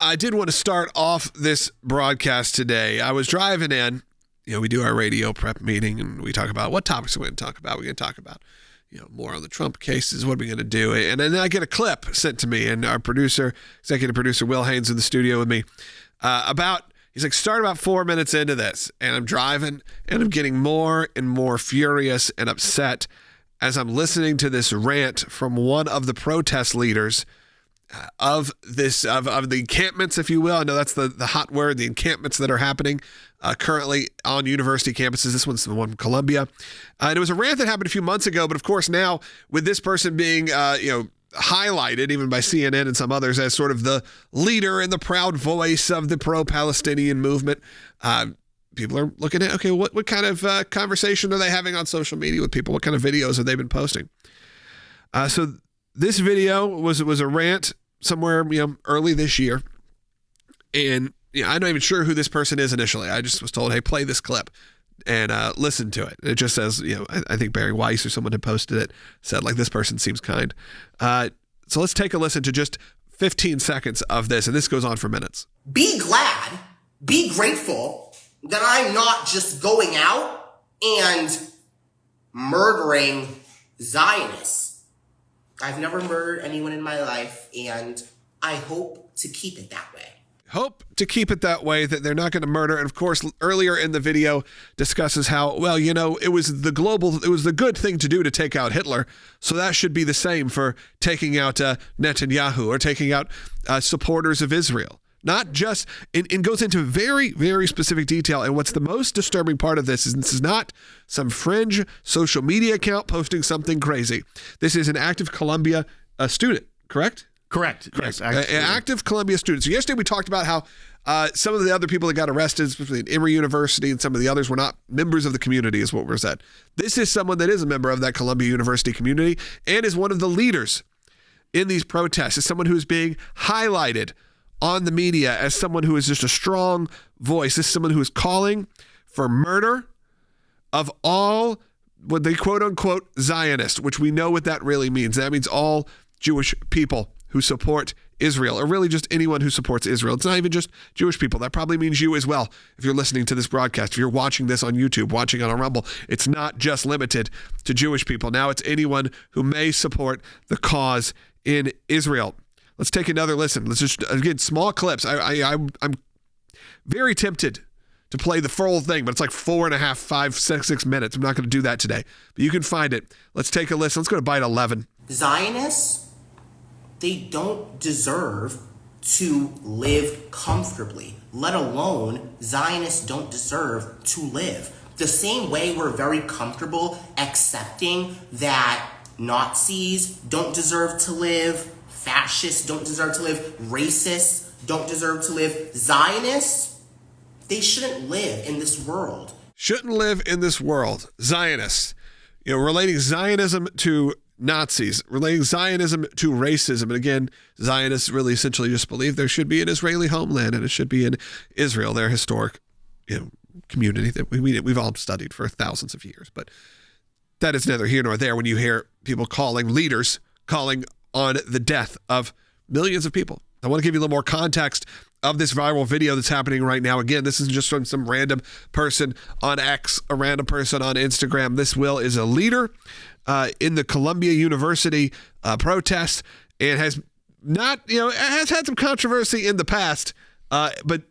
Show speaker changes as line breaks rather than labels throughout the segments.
I did want to start off this broadcast today. I was driving in. We do our radio prep meeting, and we talk about what topics we're going to talk about. We're going to talk about, more on the Trump cases. What are we going to do? And then I get a clip sent to me, and our executive producer, Will Haynes, in the studio with me he's like, start about 4 minutes into this. And I'm driving, and I'm getting more and more furious and upset as I'm listening to this rant from one of the protest leaders of the encampments, if you will. I know that's the hot word, the encampments that are happening currently on university campuses. This one's the one from Columbia. And it was a rant that happened a few months ago, but of course now with this person being, highlighted even by CNN and some others as sort of the leader and the proud voice of the pro-Palestinian movement, people are looking at, okay, what kind of conversation are they having on social media with people? What kind of videos have they been posting? So this video was a rant somewhere, early this year. And I'm not even sure who this person is initially. I just was told, hey, play this clip and listen to it. It just says, I think Barry Weiss or someone had posted it, said like, this person seems kind. So let's take a listen to just 15 seconds of this. And this goes on for minutes.
Be glad, be grateful that I'm not just going out and murdering Zionists. I've never murdered anyone in my life, and I hope to keep it that way.
Hope to keep it that way, that they're not going to murder. And of course, earlier in the video discusses how, it was the good thing to do to take out Hitler. So that should be the same for taking out Netanyahu or taking out supporters of Israel. Not just, and goes into very, very specific detail. And what's the most disturbing part of this is not some fringe social media account posting something crazy. This is an active Columbia student, correct?
Correct. Yes,
active Columbia student. So yesterday we talked about how some of the other people that got arrested, especially at Emory University and some of the others, were not members of the community, is what was said. This is someone that is a member of that Columbia University community and is one of the leaders in these protests. Is someone who is being highlighted on the media as someone who is just a strong voice. This is someone who is calling for murder of all what they quote unquote Zionists, which we know what that really means. That means all Jewish people who support Israel, or really just anyone who supports Israel. It's not even just Jewish people. That probably means you as well. If you're listening to this broadcast, if you're watching this on YouTube, watching on a Rumble, it's not just limited to Jewish people. Now it's anyone who may support the cause in Israel. Let's take another listen. Let's just, again, small clips. I'm very tempted to play the full thing, but it's like 4.5, 5, 6 minutes. I'm not going to do that today, but you can find it. Let's take a listen. Let's go to Byte 11.
Zionists, they don't deserve to live comfortably, let alone Zionists don't deserve to live. The same way we're very comfortable accepting that Nazis don't deserve to live, fascists don't deserve to live, racists don't deserve to live, Zionists, they shouldn't live in this world.
Shouldn't live in this world. Zionists. Relating Zionism to Nazis, relating Zionism to racism. And again, Zionists really essentially just believe there should be an Israeli homeland and it should be in Israel, their historic community that we've all studied for thousands of years. But that is neither here nor there when you hear people leaders calling on the death of millions of people. I want to give you a little more context of this viral video that's happening right now. Again, this isn't just from some random person on X, a random person on Instagram. This is a leader in the Columbia University protest, and has has had some controversy in the past, but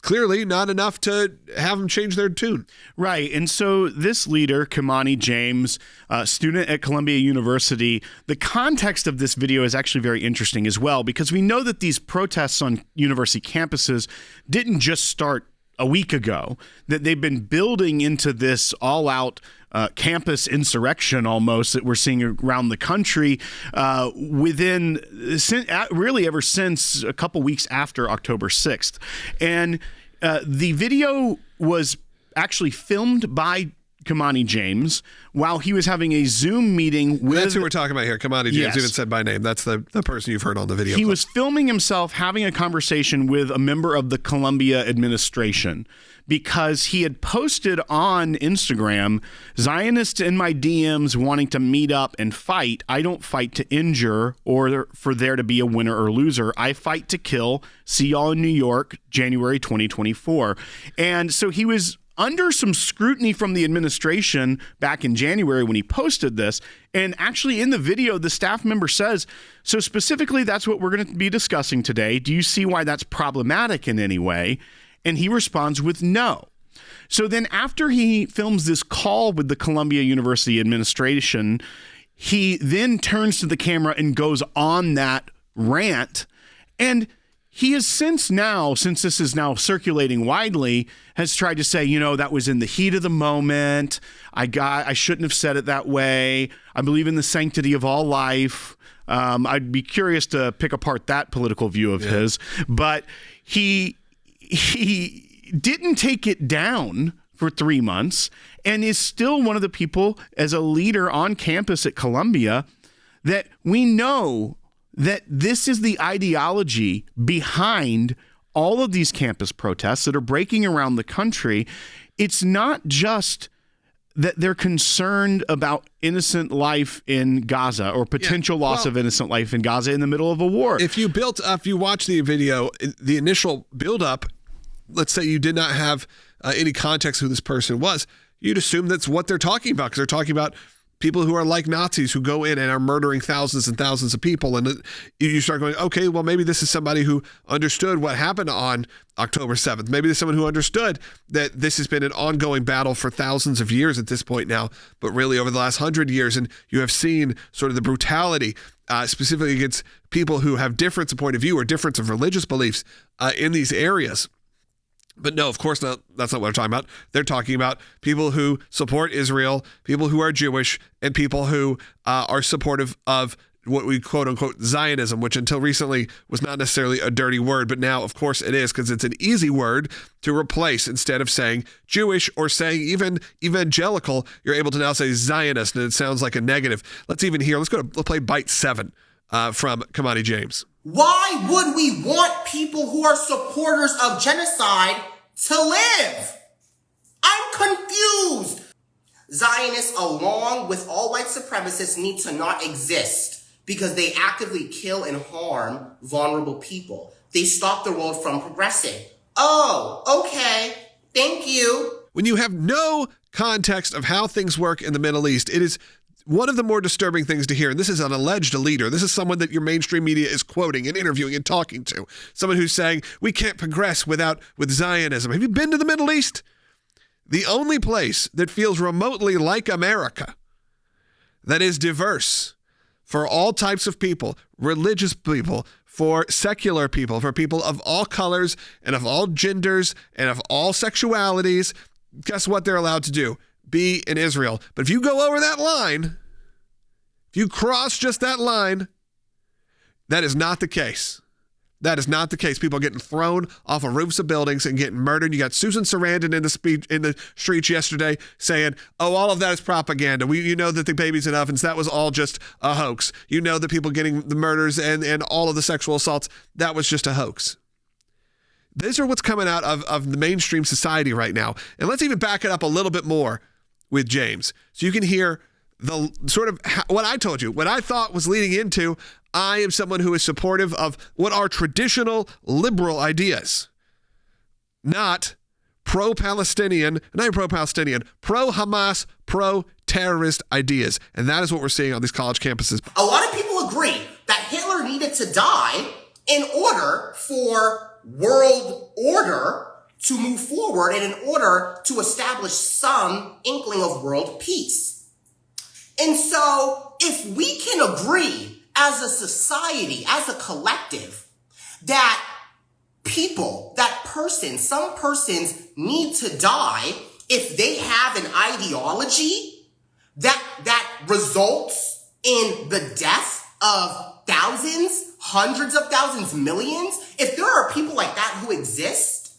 clearly not enough to have them change their tune.
Right. And so this leader, Khymani James, student at Columbia University, the context of this video is actually very interesting as well, because we know that these protests on university campuses didn't just start a week ago, that they've been building into this all-out campus insurrection almost that we're seeing around the country really ever since a couple weeks after October 6th. And the video was actually filmed by Khymani James while he was having a Zoom meeting with...
That's who we're talking about here. Khymani James,
Yes.
even said by name. That's the person you've heard on the video.
He
clip.
was filming himself having a conversation with a member of the Columbia administration because he had posted on Instagram, Zionists in my DMs wanting to meet up and fight. I don't fight to injure or for there to be a winner or loser. I fight to kill. See y'all in New York, January 2024. And so he was under some scrutiny from the administration back in January when he posted this. And actually in the video, the staff member says, so specifically, that's what we're going to be discussing today. Do you see why that's problematic in any way? And he responds with no. So then after he films this call with the Columbia University administration, he then turns to the camera and goes on that rant. And he has since this is now circulating widely, has tried to say, that was in the heat of the moment. I shouldn't have said it that way. I believe in the sanctity of all life. I'd be curious to pick apart that political view of his, but he didn't take it down for 3 months and is still one of the people as a leader on campus at Columbia that we know that this is the ideology behind all of these campus protests that are breaking around the country. It's not just that they're concerned about innocent life in Gaza or potential loss of innocent life in Gaza in the middle of a war.
If you watch the video, the initial buildup, let's say you did not have any context who this person was, you'd assume that's what they're talking about because they're talking about people who are like Nazis who go in and are murdering thousands and thousands of people. And you start going, okay, well, maybe this is somebody who understood what happened on October 7th. Maybe there's someone who understood that this has been an ongoing battle for thousands of years at this point now, but really over the last 100 years. And you have seen sort of the brutality specifically against people who have difference of point of view or difference of religious beliefs in these areas. But no, of course not. That's not what I'm talking about. They're talking about people who support Israel, people who are Jewish, and people who are supportive of what we quote unquote Zionism, which until recently was not necessarily a dirty word, but now, of course, it is because it's an easy word to replace. Instead of saying Jewish or saying even evangelical, you're able to now say Zionist, and it sounds like a negative. Let's play bite 7 from Khymani James.
Why would we want people who are supporters of genocide to live? I'm confused. Zionists, along with all white supremacists, need to not exist because they actively kill and harm vulnerable people. They stop the world from progressing. Oh, okay. Thank you.
When you have no context of how things work in the Middle East, it is one of the more disturbing things to hear, and this is an alleged leader. This is someone that your mainstream media is quoting and interviewing and talking to. Someone who's saying, we can't progress with Zionism. Have you been to the Middle East? The only place that feels remotely like America, that is diverse for all types of people, religious people, for secular people, for people of all colors and of all genders and of all sexualities, guess what they're allowed to do? Be in Israel. But if you go over that line, if you cross just that line, that is not the case. That is not the case. People are getting thrown off of roofs of buildings and getting murdered. You got Susan Sarandon in the streets yesterday saying, oh, all of that is propaganda. You know that the babies in ovens, that was all just a hoax. You know that people getting the murders and all of the sexual assaults, that was just a hoax. These are what's coming out of the mainstream society right now. And let's even back it up a little bit more with James. So you can hear the sort of what I told you, what I thought was leading into, I am someone who is supportive of what are traditional liberal ideas, not pro-Palestinian, not even pro-Palestinian, pro-Hamas, pro-terrorist ideas. And that is what we're seeing on these college campuses.
A lot of people agree that Hitler needed to die in order for world order to move forward and in order to establish some inkling of world peace. And so if we can agree as a society, as a collective, that some persons need to die if they have an ideology that results in the death of thousands, hundreds of thousands, millions, if there are people like that who exist,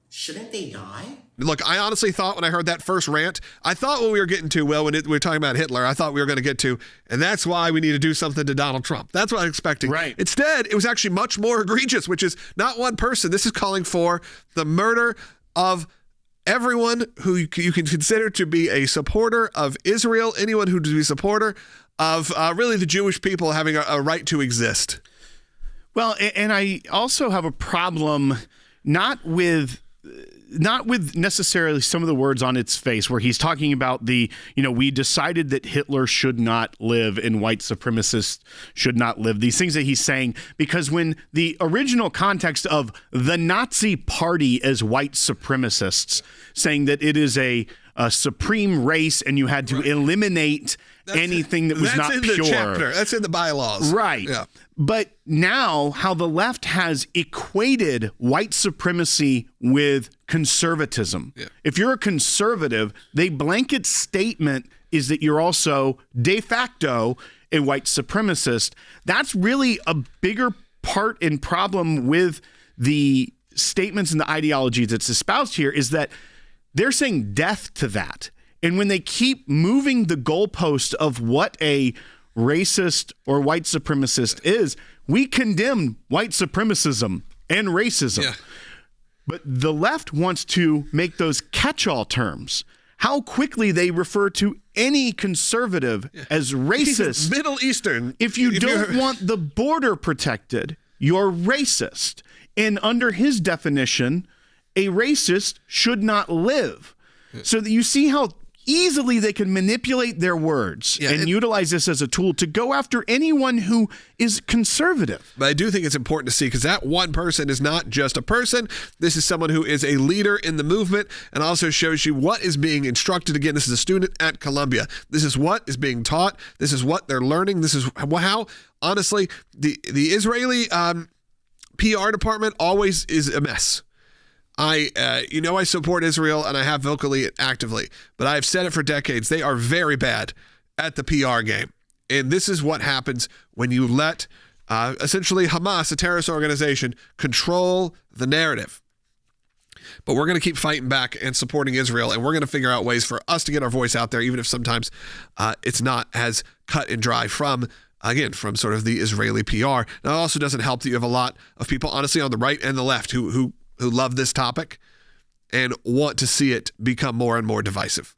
shouldn't they die?
Look, I honestly thought when I heard that first rant, I thought what we were getting to, Will, when we were talking about Hitler, I thought we were going to get to, and that's why we need to do something to Donald Trump. That's what I was expecting.
Right.
Instead, it was actually much more egregious, which is not one person. This is calling for the murder of everyone who you can consider to be a supporter of Israel, anyone who to be a supporter of really the Jewish people having a right to exist.
Well, and I also have a problem not with necessarily some of the words on its face where he's talking about we decided that Hitler should not live and white supremacists should not live. These things that he's saying, because when the original context of the Nazi party as white supremacists saying that it is a supreme race and you had to eliminate anything that was not pure.
That's in the chapter. That's in the bylaws.
Right.
Yeah.
But now how the left has equated white supremacy with conservatism. Yeah. If you're a conservative, the blanket statement is that you're also de facto a white supremacist. That's really a bigger part and problem with the statements and the ideology that's espoused here, is that they're saying death to that. And when they keep moving the goalpost of what a racist or white supremacist is, we condemn white supremacism and racism. Yeah. But the left wants to make those catch-all terms. How quickly they refer to any conservative as racist.
Middle Eastern.
If you don't want the border protected, you're racist. And under his definition, a racist should not live. So that you see how easily they can manipulate their words and utilize this as a tool to go after anyone who is conservative.
But I do think it's important to see, because that one person is not just a person. This is someone who is a leader in the movement, and also shows you what is being instructed. Again, this is a student at Columbia. This is what is being taught. This is what they're learning. This is how, honestly, the Israeli PR department always is a mess. I support Israel, and I have vocally and actively, but I've said it for decades. They are very bad at the PR game. And this is what happens when you let essentially Hamas, a terrorist organization, control the narrative. But we're going to keep fighting back and supporting Israel, and we're going to figure out ways for us to get our voice out there, even if sometimes it's not as cut and dry from sort of the Israeli PR. Now, it also doesn't help that you have a lot of people, honestly, on the right and the left who love this topic and want to see it become more and more divisive.